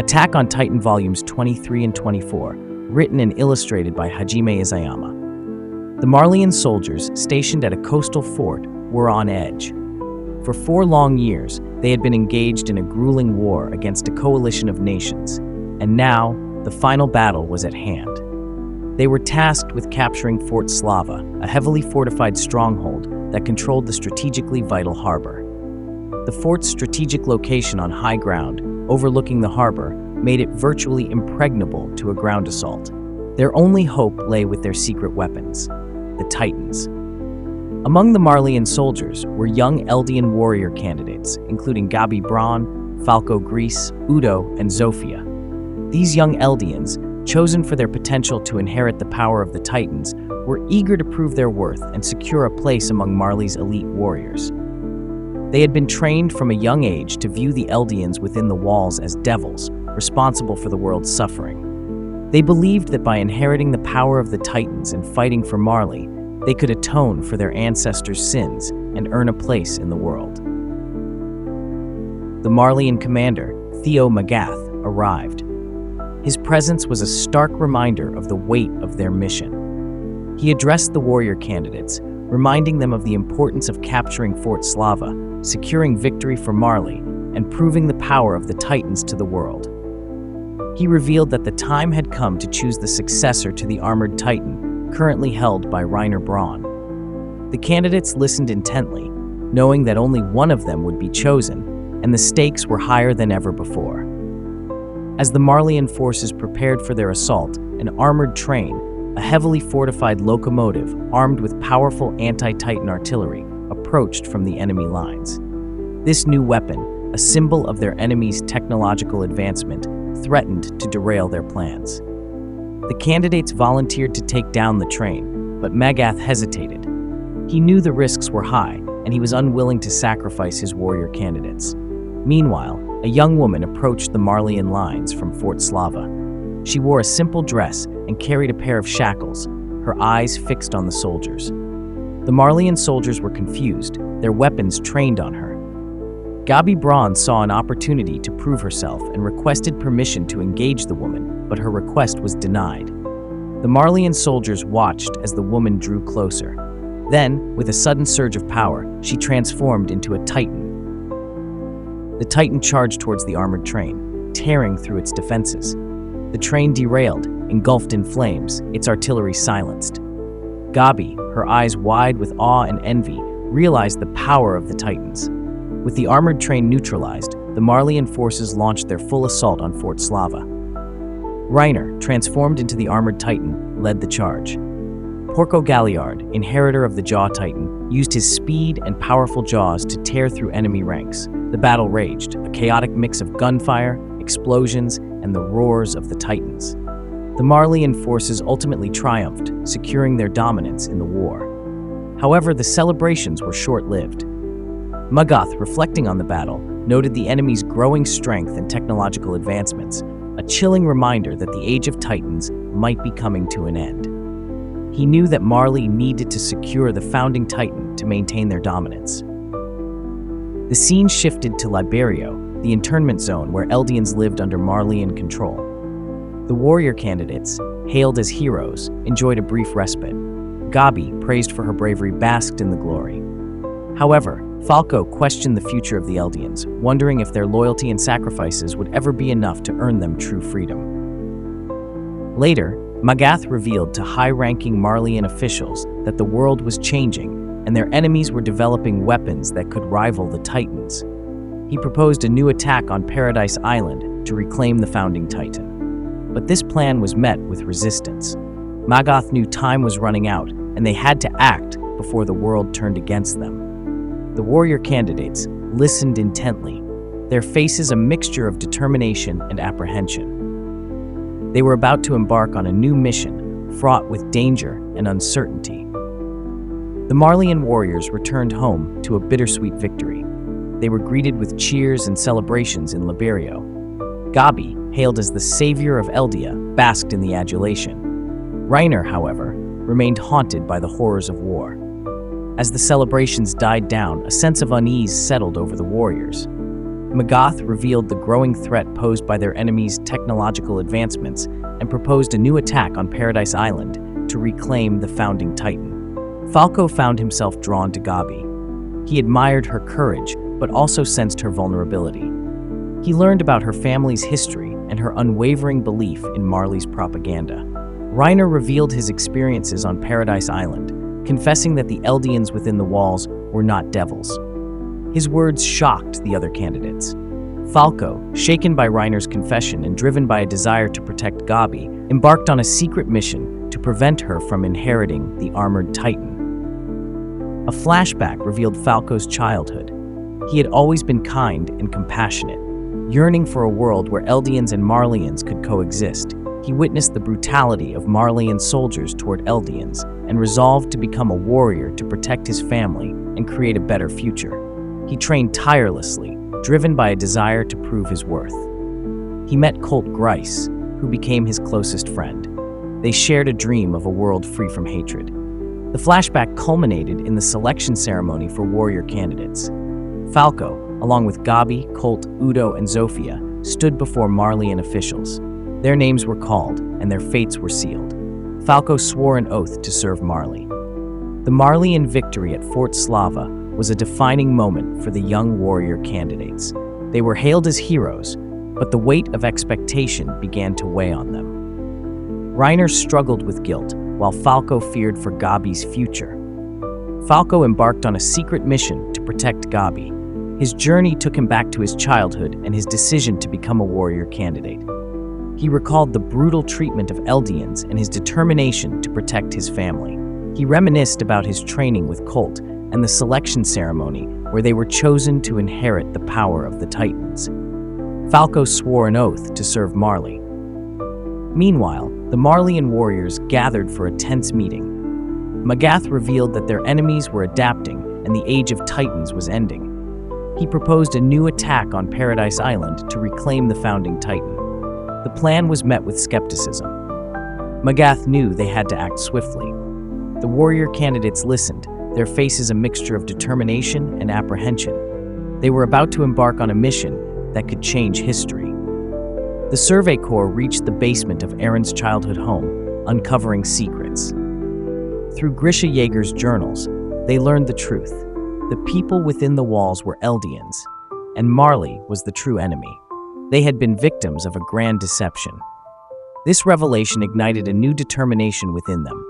Attack on Titan Volumes 23 and 24, written and illustrated by Hajime Isayama. The Marleyan soldiers, stationed at a coastal fort, were on edge. For 4 long years, they had been engaged in a grueling war against a coalition of nations, and now the final battle was at hand. They were tasked with capturing Fort Slava, a heavily fortified stronghold that controlled the strategically vital harbor. The fort's strategic location on high ground, overlooking the harbor, made it virtually impregnable to a ground assault. Their only hope lay with their secret weapons, the Titans. Among the Marleyan soldiers were young Eldian warrior candidates, including Gabi Braun, Falco Grease, Udo, and Zofia. These young Eldians, chosen for their potential to inherit the power of the Titans, were eager to prove their worth and secure a place among Marley's elite warriors. They had been trained from a young age to view the Eldians within the walls as devils, responsible for the world's suffering. They believed that by inheriting the power of the Titans and fighting for Marley, they could atone for their ancestors' sins and earn a place in the world. The Marleyan commander, Theo Magath, arrived. His presence was a stark reminder of the weight of their mission. He addressed the warrior candidates, reminding them of the importance of capturing Fort Slava, securing victory for Marley, and proving the power of the Titans to the world. He revealed that the time had come to choose the successor to the armored Titan, currently held by Reiner Braun. The candidates listened intently, knowing that only one of them would be chosen, and the stakes were higher than ever before. As the Marleyan forces prepared for their assault, an armored train, a heavily fortified locomotive armed with powerful anti-Titan artillery, approached from the enemy lines. This new weapon, a symbol of their enemy's technological advancement, threatened to derail their plans. The candidates volunteered to take down the train, but Magath hesitated. He knew the risks were high, and he was unwilling to sacrifice his warrior candidates. Meanwhile, a young woman approached the Marleyan lines from Fort Slava. She wore a simple dress and carried a pair of shackles, her eyes fixed on the soldiers. The Marleyan soldiers were confused, their weapons trained on her. Gabi Braun saw an opportunity to prove herself and requested permission to engage the woman, but her request was denied. The Marleyan soldiers watched as the woman drew closer. Then, with a sudden surge of power, she transformed into a Titan. The Titan charged towards the armored train, tearing through its defenses. The train derailed, engulfed in flames, its artillery silenced. Gabi, her eyes wide with awe and envy, realized the power of the Titans. With the armored train neutralized, the Marleyan forces launched their full assault on Fort Slava. Reiner, transformed into the armored Titan, led the charge. Porco Galliard, inheritor of the Jaw Titan, used his speed and powerful jaws to tear through enemy ranks. The battle raged, a chaotic mix of gunfire, explosions, and the roars of the Titans. The Marleyan forces ultimately triumphed, securing their dominance in the war. However, the celebrations were short-lived. Magath, reflecting on the battle, noted the enemy's growing strength and technological advancements, a chilling reminder that the Age of Titans might be coming to an end. He knew that Marley needed to secure the founding Titan to maintain their dominance. The scene shifted to Liberio, the internment zone where Eldians lived under Marleyan control. The warrior candidates, hailed as heroes, enjoyed a brief respite. Gabi, praised for her bravery, basked in the glory. However, Falco questioned the future of the Eldians, wondering if their loyalty and sacrifices would ever be enough to earn them true freedom. Later, Magath revealed to high-ranking Marleyan officials that the world was changing and their enemies were developing weapons that could rival the Titans. He proposed a new attack on Paradise Island to reclaim the founding Titan. But this plan was met with resistance. Magath knew time was running out, and they had to act before the world turned against them. The warrior candidates listened intently, their faces a mixture of determination and apprehension. They were about to embark on a new mission, fraught with danger and uncertainty. The Marleyan warriors returned home to a bittersweet victory. They were greeted with cheers and celebrations in Liberio. Gabi, hailed as the savior of Eldia, basked in the adulation. Reiner, however, remained haunted by the horrors of war. As the celebrations died down, a sense of unease settled over the warriors. Magath revealed the growing threat posed by their enemies' technological advancements and proposed a new attack on Paradise Island to reclaim the founding Titan. Falco found himself drawn to Gabi. He admired her courage, but also sensed her vulnerability. He learned about her family's history and her unwavering belief in Marley's propaganda. Reiner revealed his experiences on Paradise Island, confessing that the Eldians within the walls were not devils. His words shocked the other candidates. Falco, shaken by Reiner's confession and driven by a desire to protect Gabi, embarked on a secret mission to prevent her from inheriting the armored Titan. A flashback revealed Falco's childhood. He had always been kind and compassionate, yearning for a world where Eldians and Marleyans could coexist. He witnessed the brutality of Marleyan soldiers toward Eldians and resolved to become a warrior to protect his family and create a better future. He trained tirelessly, driven by a desire to prove his worth. He met Colt Grice, who became his closest friend. They shared a dream of a world free from hatred. The flashback culminated in the selection ceremony for warrior candidates. Falco, along with Gabi, Colt, Udo, and Zofia, stood before Marleyan officials. Their names were called, and their fates were sealed. Falco swore an oath to serve Marley. The Marleyan victory at Fort Slava was a defining moment for the young warrior candidates. They were hailed as heroes, but the weight of expectation began to weigh on them. Reiner struggled with guilt, while Falco feared for Gabi's future. Falco embarked on a secret mission to protect Gabi. His journey took him back to his childhood and his decision to become a warrior candidate. He recalled the brutal treatment of Eldians and his determination to protect his family. He reminisced about his training with Colt and the selection ceremony where they were chosen to inherit the power of the Titans. Falco swore an oath to serve Marley. Meanwhile, the Marleyan warriors gathered for a tense meeting. Magath revealed that their enemies were adapting and the Age of Titans was ending. He proposed a new attack on Paradise Island to reclaim the founding Titan. The plan was met with skepticism. Magath knew they had to act swiftly. The warrior candidates listened, their faces a mixture of determination and apprehension. They were about to embark on a mission that could change history. The Survey Corps reached the basement of Aaron's childhood home, uncovering secrets. Through Grisha Yeager's journals, they learned the truth. The people within the walls were Eldians, and Marley was the true enemy. They had been victims of a grand deception. This revelation ignited a new determination within them.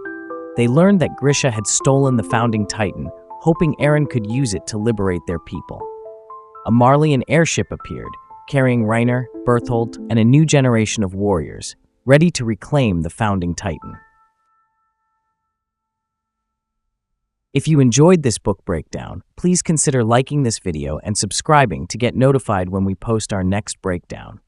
They learned that Grisha had stolen the founding Titan, hoping Aaron could use it to liberate their people. A Marleyan airship appeared, carrying Reiner, Berthold, and a new generation of warriors, ready to reclaim the founding Titan. If you enjoyed this book breakdown, please consider liking this video and subscribing to get notified when we post our next breakdown.